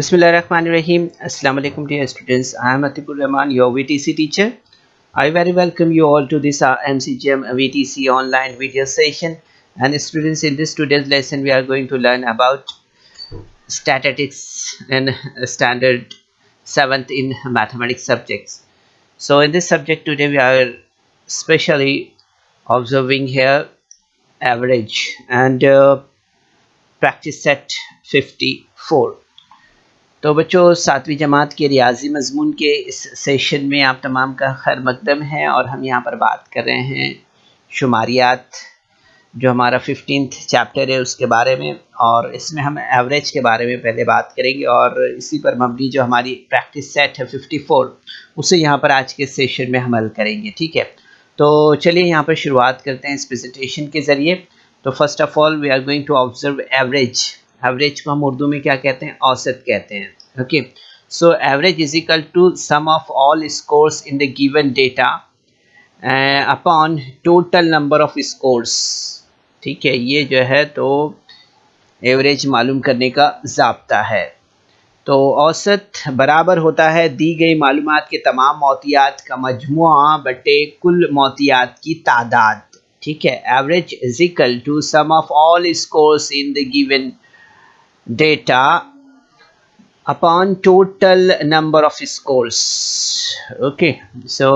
Bismillahirrahmanirrahim. Assalamu alaikum dear students. I am Atibur Rahman, your VTC teacher. I very welcome you all to this MCGM VTC online video session. And students, in this today's lesson we are going to learn about statistics and standard 7th in mathematics subjects. So in this subject today we are specially observing here average and practice set 54. तो बच्चों, 7वीं जमात के रियाजी मजमून के इस session में आप तमाम का खैर मकदम है। और हम यहाँ पर बात कर रहे हैं शुमारियात, जो हमारा 15th चैप्टर है उसके बारे में। और इसमें हम एवरेज के बारे में पहले बात करेंगे और इसी पर मबनी जो हमारी प्रैक्टिस सेट है 54, उसे यहाँ पर आज के सेशन में हम हल करेंगे। ठीक है, तो चलिए यहाँ पर शुरुआत करते हैं इस प्रेजेंटेशन के ज़रिए। तो first of all we are going to observe average. Average को हम उर्दू में क्या कहते हैं? औसत कहते हैं। Okay, so average is equal to sum of all scores in the given data upon total number of scores. ठीक है, ये जो है तो एवरेज मालूम करने का ज़ाब्ता है। तो औसत बराबर होता है दी गई मालूमात के तमाम मौतियात का मजमुआ बटे कुल मौतियात की तादाद। ठीक है, average is equal to sum of all scores in the given data upon total number of scores. Okay, so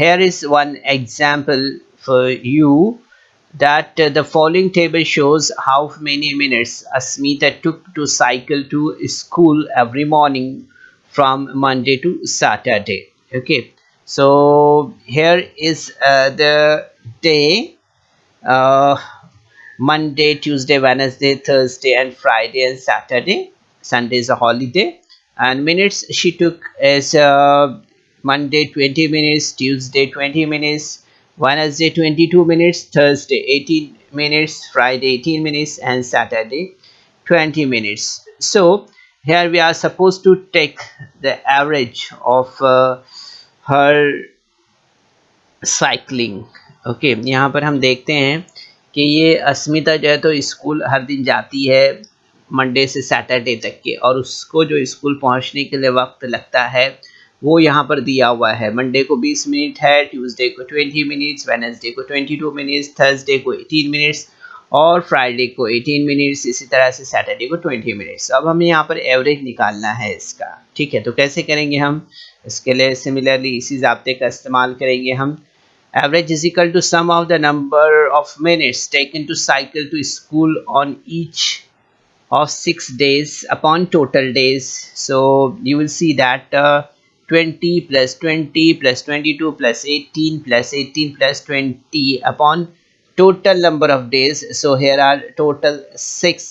here is one example for you that the following table shows how many minutes Asmita took to cycle to school every morning from Monday to Saturday. Okay, so here is the day, Monday, Tuesday, Wednesday, Thursday and Friday and Saturday. Sunday is a holiday. And minutes she took is Monday 20 minutes, Tuesday 20 minutes, Wednesday 22 minutes, Thursday 18 minutes, Friday 18 minutes and Saturday 20 minutes. So here we are supposed to take the average of her cycling. Okay, यहाँ पर हम देखते हैं कि ये अस्मिता जो है तो स्कूल हर दिन जाती है मंडे से सैटरडे तक के, और उसको जो स्कूल पहुंचने के लिए वक्त लगता है वो यहाँ पर दिया हुआ है। मंडे को 20 मिनट है, ट्यूसडे को 20 मिनट्स, वेडनेसडे को 22 मिनट्स, थर्सडे को 18 मिनट्स और फ्राइडे को 18 मिनट्स, इसी तरह से सैटरडे को 20 मिनट्स। अब हमें यहाँ पर एवरेज निकालना है इसका। ठीक है, तो कैसे करेंगे हम? इसके लिए सिमिलरली इसी ज़ाब्ते का इस्तेमाल करेंगे हम। Average is equal to sum of the number of minutes taken to cycle to school on each of 6 days upon total days. So you will see that 20 plus 20 plus 22 plus 18 plus 18 plus 20 upon total number of days. So here are total 6.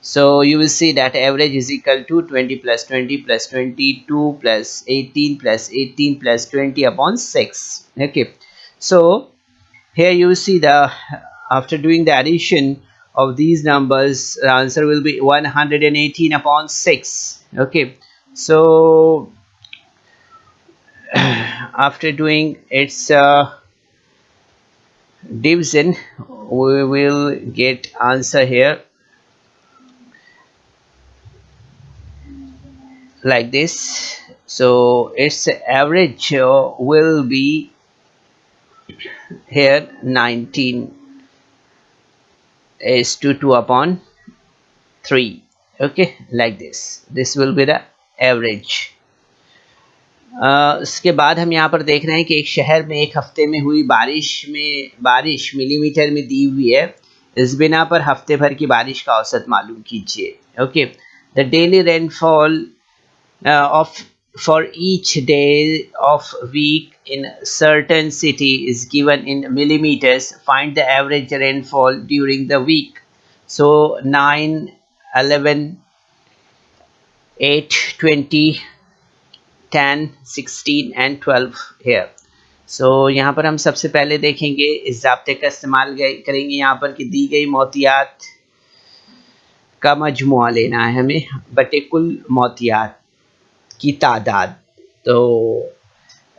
So you will see that average is equal to 20 plus 20 plus 22 plus 18 plus 18 plus 20 upon 6. Okay, so here you see the after doing the addition of these numbers, the answer will be 118 upon 6. Okay, so after doing its division, we will get answer here like this. So its average will be here 19 is to 2 upon 3. Okay, like this will be the average. उसके बाद हम यहाँ पर देख रहे हैं कि एक शहर में एक हफ्ते में हुई बारिश मिलीमीटर में दी हुई है। इस बिना पर हफ्ते भर की बारिश का औसत मालूम कीजिए। Okay, the daily rainfall of for each day of week in certain city is given in millimeters. Find the average rainfall during the week. So 9, 11, 8, 20, 10, 16 and 12 here. So यहाँ पर हम सबसे पहले देखेंगे, इस ज़ाब्ते का इस्तेमाल करेंगे यहाँ पर कि दी गई मौतियात का मजमुआ लेना है हमें बटे कुल मौतियात की तादाद। तो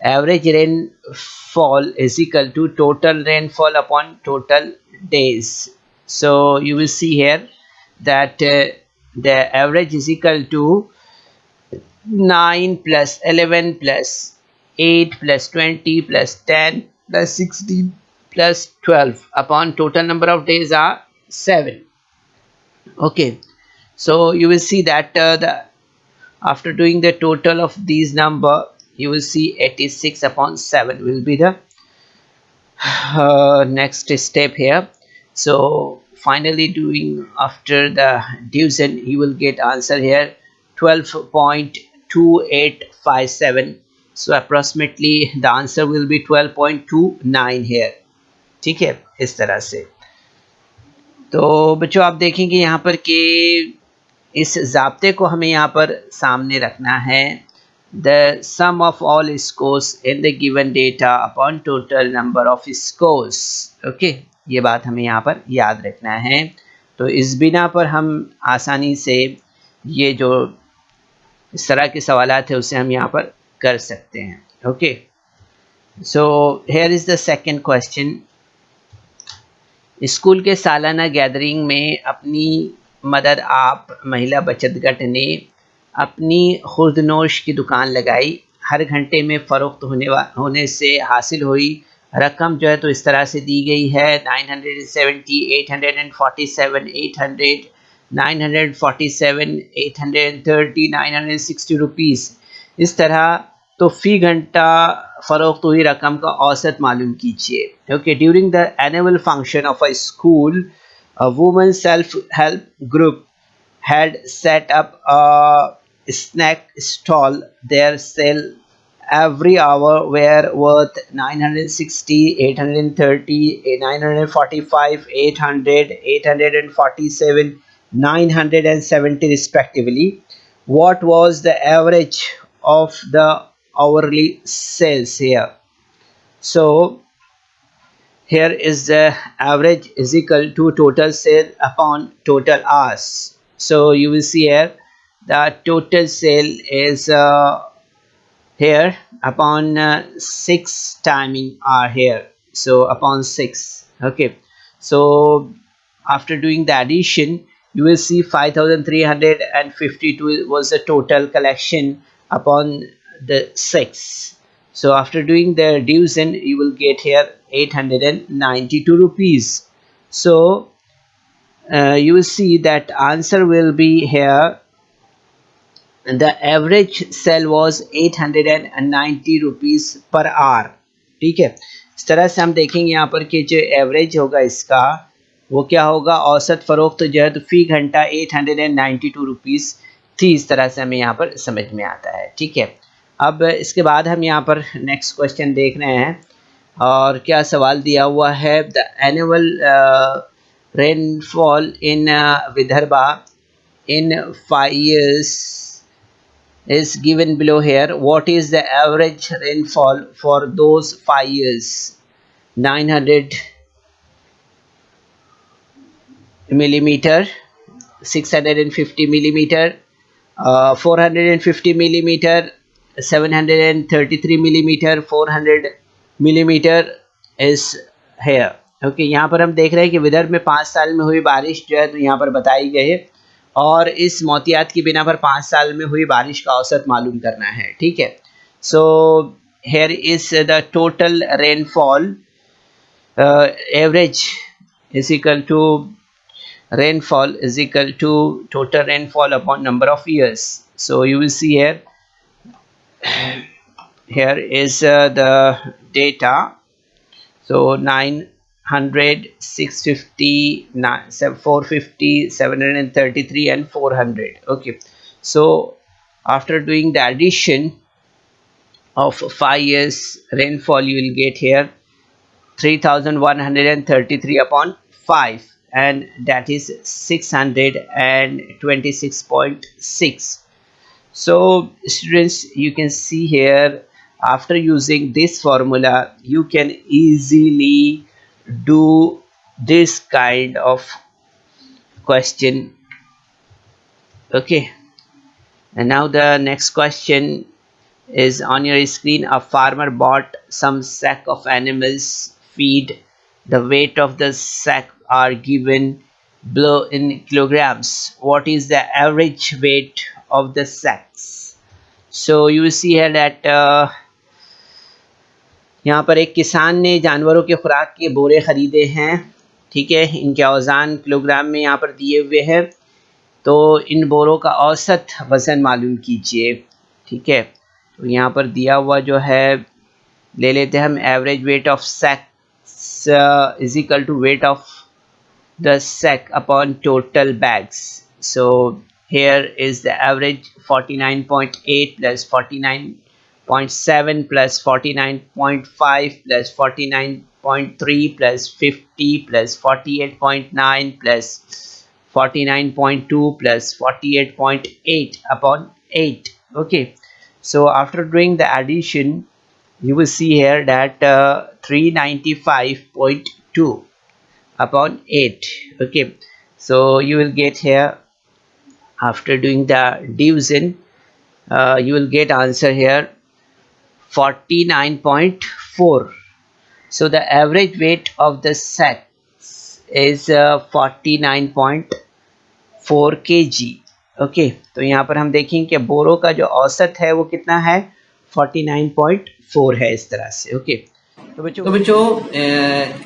average rainfall is equal to total rainfall upon total days. So you will see here that the average is equal to 9 plus 11 plus 8 plus 20 plus 10 plus 16 plus 12 upon total number of days are 7. Okay, so you will see that after doing the total of these number, you will see 86 upon 7 will be the next step here. So finally doing after the division, you will get answer here 12.2857. so approximately the answer will be 12.29 here. ठीक है, इस तरह से। तो बच्चों आप देखेंगे यहाँ पर कि इस ज़ाब्ते को हमें यहाँ पर सामने रखना है, the sum of all scores in the given data upon total number of scores। Okay, ये बात हमें यहाँ पर याद रखना है। तो इस बिना पर हम आसानी से ये जो इस तरह के सवालात है उसे हम यहाँ पर कर सकते हैं। Okay, so here is the second question. School के सालाना गैदरिंग में अपनी मदद आप महिला बचत गट ने अपनी खुर्दनोश की दुकान लगाई। हर घंटे में फ़रोख्त होने से हासिल हुई रकम जो है तो इस तरह से दी गई है 970, 847, 800, 947, 830, 960 रुपीज़। इस तरह तो फ़ी घंटा फ़रोख्त हुई रकम का औसत मालूम कीजिए। Okay, during the annual function of a school, a woman self-help group had set up a snack stall. Their sale every hour were worth 960, 830, 945, 800, 847, 970 respectively. What was the average of the hourly sales here? So here is the average is equal to total sale upon total hours. So you will see here the total sale is here upon 6 timing are here, so upon 6. Okay, so after doing the addition you will see 5352 was the total collection upon the 6. So after doing the division you will get here 892 rupees. So you will see that answer will be here, the average sale was 890 rupees per hour। ठीक है, इस तरह से हम देखेंगे यहाँ पर कि जो एवरेज होगा इसका वो क्या होगा, औसत फ़रोख्त जो है तो फ़ी घंटा 892 रुपीज़ थी। इस तरह से हमें यहाँ पर समझ में आता है। ठीक है, अब इसके बाद हम यहाँ पर नेक्स्ट क्वेश्चन देख रहे हैं और क्या सवाल दिया हुआ है, the annual rainfall in Vidarbha in 5 years is given below here. What is the average rainfall for those 5 years? 900 millimeter, 650 millimeter, 450 millimeter, 733 millimeter, 400 millimeter is here। Okay, यहाँ पर हम देख रहे हैं कि विदर्भ में 5 साल में हुई बारिश जो है तो यहाँ पर बताई गई है और इस मोतियात की बिना पर 5 साल में हुई बारिश का औसत मालूम करना है। ठीक है, so here is the total rainfall, average is equal to rainfall is equal to total rainfall upon number of years. So you will see here is the data. So 900, 650, 450, 733 and 400. Okay, so after doing the addition of 5 years rainfall you will get here 3133 upon 5, and that is 626.6. So students, you can see here after using this formula you can easily do this kind of question. Okay, and now the next question is on your screen. A farmer bought some sack of animals feed. The weight of the sack are given below in kilograms. What is the average weight of the sacks? So you will see here that यहाँ पर एक किसान ने जानवरों के खुराक के बोरे ख़रीदे हैं, ठीक है। इनके औज़ान किलोग्राम में यहाँ पर दिए हुए हैं, तो इन बोरों का औसत वज़न मालूम कीजिए, ठीक है। तो यहाँ पर दिया हुआ जो है, ले लेते हैं हम average weight of sacks is equal to weight of the sack upon total bags. So here is the average 49.8 plus 49.7 plus 49.5 plus 49.3 plus 50 plus 48.9 plus 49.2 plus 48.8 upon 8. Okay, so after doing the addition, you will see here that 395.2 upon 8. Okay, so you will get here, after doing the division, you will get answer here 49.4. so the average weight of the sacks is 49.4 kg. Okay, तो यहाँ पर हम देखेंगे कि बोरों का जो औसत है वो कितना है, 49.4 है, इस तरह से। ओके, तो बच्चों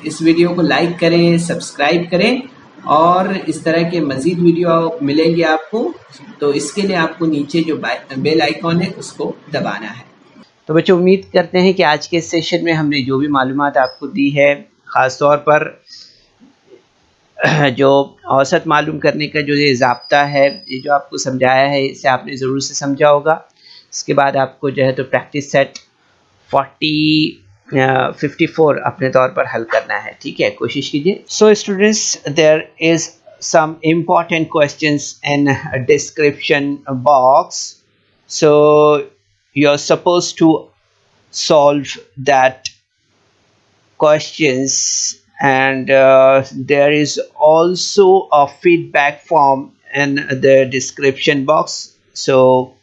इस वीडियो को लाइक करें, सब्सक्राइब करें, और इस तरह के मज़ीद वीडियो मिलेंगे आपको। तो इसके लिए आपको नीचे जो बेल आइकॉन है उसको दबाना है। तो बच्चों, उम्मीद करते हैं कि आज के सेशन में हमने जो भी मालूमात आपको दी है, ख़ास तौर पर जो औसत मालूम करने का जो ये ज़ाब्ता है, ये जो आपको समझाया है, इसे आपने ज़रूर से समझा होगा। इसके बाद आपको जो है तो प्रैक्टिस सेट 54 अपने तौर पर हल करना है, ठीक है, कोशिश कीजिए। So students, there is some important questions in a description box, so you're supposed to solve that questions, and there is also a feedback form in the description box, so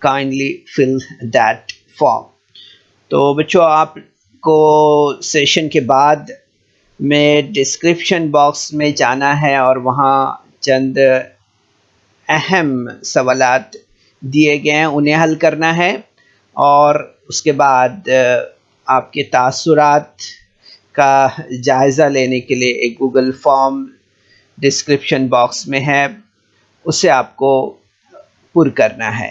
kindly fill that form. तो बच्चों, आपको session के बाद में description box में जाना है और वहाँ चंद अहम सवालात दिए गए हैं, उन्हें हल करना है, और उसके बाद आपके तासुरात का जायज़ा लेने के लिए एक गूगल फॉर्म डिस्क्रिप्शन बॉक्स में है, उसे आपको पुर करना है।